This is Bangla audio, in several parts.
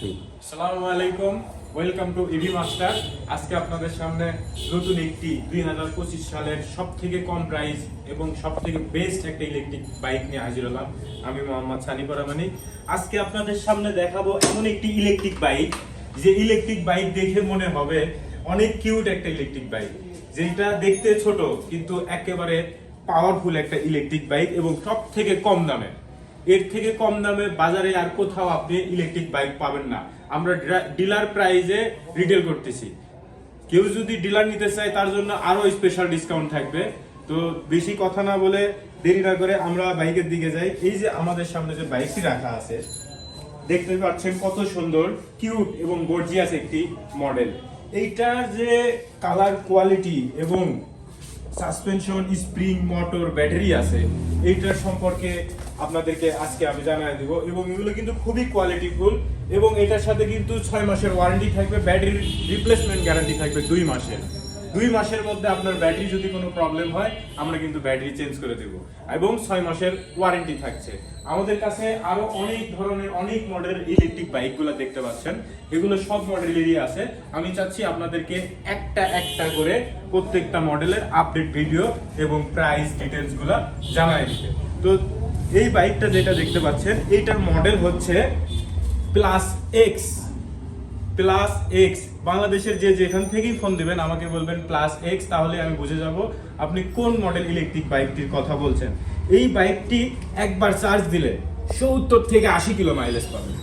আসসালামু আলাইকুম, ওয়েলকাম টু ইভি মাস্টার। আজকে আপনাদের সামনে নতুন একটি 2025 সালের সবথেকে কম প্রাইস এবং সবথেকে বেস্ট একটা ইলেকট্রিক বাইক নিয়ে হাজির হলাম। আমি মোহাম্মদ সানি পরামানি। আজকে আপনাদের সামনে দেখাবো এমন একটি ইলেকট্রিক বাইক, যে ইলেকট্রিক বাইক দেখে মনে হবে অনেক কিউট একটা ইলেকট্রিক বাইক, যেটা দেখতে ছোট কিন্তু একেবারে পাওয়ারফুল একটা ইলেকট্রিক বাইক এবং সবথেকে কম দামে। এর থেকে কম দামে বাজারে আর কোথাও আপনি ইলেকট্রিক বাইক পাবেন না। আমরা ডিলার প্রাইজে রিটেল করতেছি। কেউ যদি ডিলার নিতে চায় তার জন্য আরো স্পেশাল ডিসকাউন্ট থাকবে। তো বেশি কথা না বলে দেরি না করে আমরা বাইকের দিকে যাই। এই যে আমাদের সামনে যে বাইকটি রাখা আছে, দেখতে পাচ্ছেন কত সুন্দর, কিউট এবং গর্জিয়াস একটি মডেল। এইটার যে কালার কোয়ালিটি এবং সাসপেনশন, স্প্রিং, মোটর, ব্যাটারি আছে, এইটার সম্পর্কে আপনাদেরকে আজকে আমি জানাই দেব। এবং এগুলো কিন্তু খুবই কোয়ালিটিফুল এবং এটার সাথে কিন্তু 6 মাসের ওয়ারেন্টি থাকবে। ব্যাটারির রিপ্লেসমেন্ট গ্যারান্টি থাকবে 2 মাসের। 2 মাসের মধ্যে আপনার ব্যাটারি যদি কোনো প্রবলেম হয়, আমরা কিন্তু ব্যাটারি চেঞ্জ করে দেব এবং 6 মাসের ওয়ারেন্টি থাকছে। আমাদের কাছে আরো অনেক ধরনের অনেক মডেলের ইলেকট্রিক বাইকগুলো দেখতে পাচ্ছেন, এগুলো সব মডেলেরই আছে। আমি চাচ্ছি আপনাদেরকে একটা একটা করে প্রত্যেকটা মডেলের আপডেট ভিডিও এবং প্রাইস ডিটেলস গুলা জানাই দিতে। তো এই বাইকটা যেটা দেখতে পাচ্ছেন, এইটার মডেল হচ্ছে প্লাস এক্স। বাংলাদেশের যে যেখান থেকেই ফোন দিবেন আমাকে বলবেন প্লাস এক্স, তাহলে আমি বুঝে যাব আপনি কোন মডেল ইলেকট্রিক বাইকটির কথা বলছেন। এই বাইকটি একবার চার্জ দিলে 70 থেকে 80 কিলো মাইলেজ পাবেন।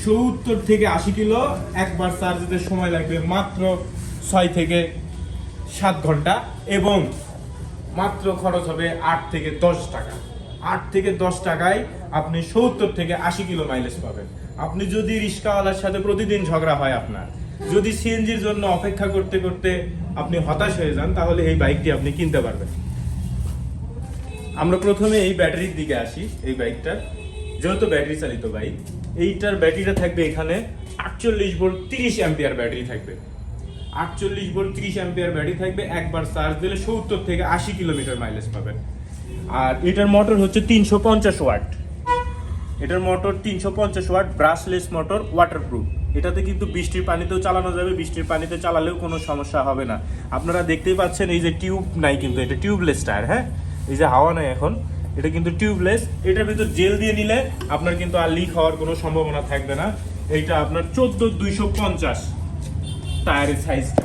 70 থেকে 80 কিলো একবার চার্জ দিতে সময় লাগবে মাত্র 6 থেকে 7 ঘন্টা এবং মাত্র খরচ হবে 8 থেকে 10 টাকা। 8 থেকে 10 টাকায় আপনি 70 থেকে 80 কিলো মাইলেজ পাবেন। আপনি যদি রিক্সাওয়ালার সাথে প্রতিদিন ঝগড়া হয় আপনার, যদি সিএনজির জন্য অপেক্ষা করতে করতে আপনি হতাশ হয়ে যান, তাহলে এই বাইকটি আপনি কিনতে পারবেন। আমরা প্রথমে এই ব্যাটারির দিকে আসি। এই বাইকটার যেহেতু ব্যাটারি চালিত বাইক, এইটার ব্যাটারিটা থাকবে এখানে 48 ভোল্ট 30 অ্যাম্পিয়ার ব্যাটারি থাকবে। 48 ভোল্ট 30 অ্যাম্পিয়ার ব্যাটারি থাকবে। একবার চার্জ দিলে 70 থেকে 80 কিলোমিটার মাইলেজ পাবেন। আর এটার মোটর হচ্ছে 350 ওয়াট। এটার motor 350 watt, brushless motor, waterproof. এটাতে কিন্তু বৃষ্টির পানিতেও চালানো যাবে, বৃষ্টির পানিতে চালালেও কোনো সমস্যা হবে না। আপনারা দেখতেই পাচ্ছেন এই যে টিউব নাই, কিন্তু এটা টিউবলেস টায়ার। হ্যাঁ, এই যে হাওয়া নাই এখন, এটা কিন্তু টিউবলেস। এটার ভিতর জেল দিয়ে নিলে আপনার কিন্তু আর লিক হওয়ার কোনো সম্ভাবনা থাকবে না। এইটা আপনার 14250 টায়ারের সাইজটা।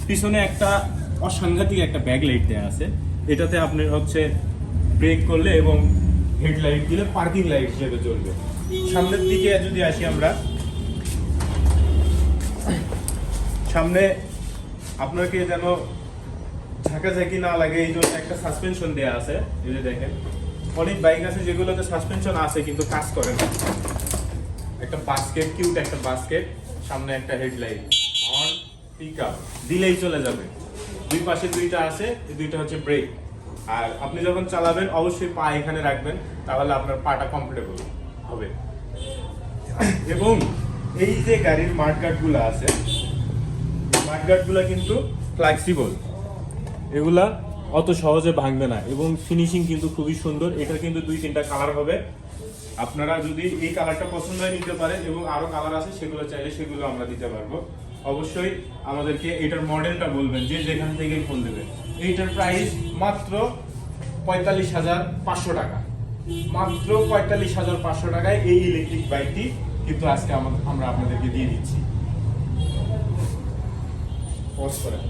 পিছনে একটা অসাংঘাতিক একটা ব্যাক লাইট দেওয়া আছে। এটাতে আপনি হচ্ছে ব্রেক করলে এবং হেডলাইট দিলে পার্কিং লাইট হিসেবে জ্বলবে। সামনের দিকে যদি আসি আমরা, সামনে আপনাকে যেন ঝাঁকাঝাঁকি না লাগে এই জন্য একটা সাসপেনশন দেওয়া আছে। এই যে দেখেন, অনেক বাইক আছে যেগুলোতে সাসপেনশন আছে কিন্তু কাজ করে না। একটা বাস্কেট, কিউট একটা বাস্কেট, সামনে একটা হেডলাইট, হর্ন, পিকআপ দিলেই চলে যাবে। দুই পাশে দুইটা আছে, এই দুইটা হচ্ছে ব্রেক। আর আপনি যখন চালাবেন অবশ্যই পা এখানে রাখবেন, তাহলে আপনার পাটা কমফোর্টেবল হবে। এবং এই যে গাড়ির মাঠগার্ডগুলো আছে, মাঠগার্ডগুলো কিন্তু ফ্লেক্সিবল, এগুলা অত সহজে ভাঙবে না এবং ফিনিশিং কিন্তু খুবই সুন্দর। এটা কিন্তু 2-3টা কালার হবে। আপনারা যদি এই কালারটা পছন্দ হয় নিতে পারেন এবং আরো কালার আছে, সেগুলো চাইলে সেগুলো আমরা দিতে পারবো। অবশ্যই আমাদেরকে এটার মডেলটা বলবেন, যে যেখান থেকে ফোন দেবেন। এইটার প্রাইস মাত্র 45,500 টাকা। মাত্র 45,500 টাকায় এই ইলেকট্রিক বাইকটি কিন্তু আজকে আমরা আপনাদেরকে দিয়ে দিচ্ছি। পজ করেন।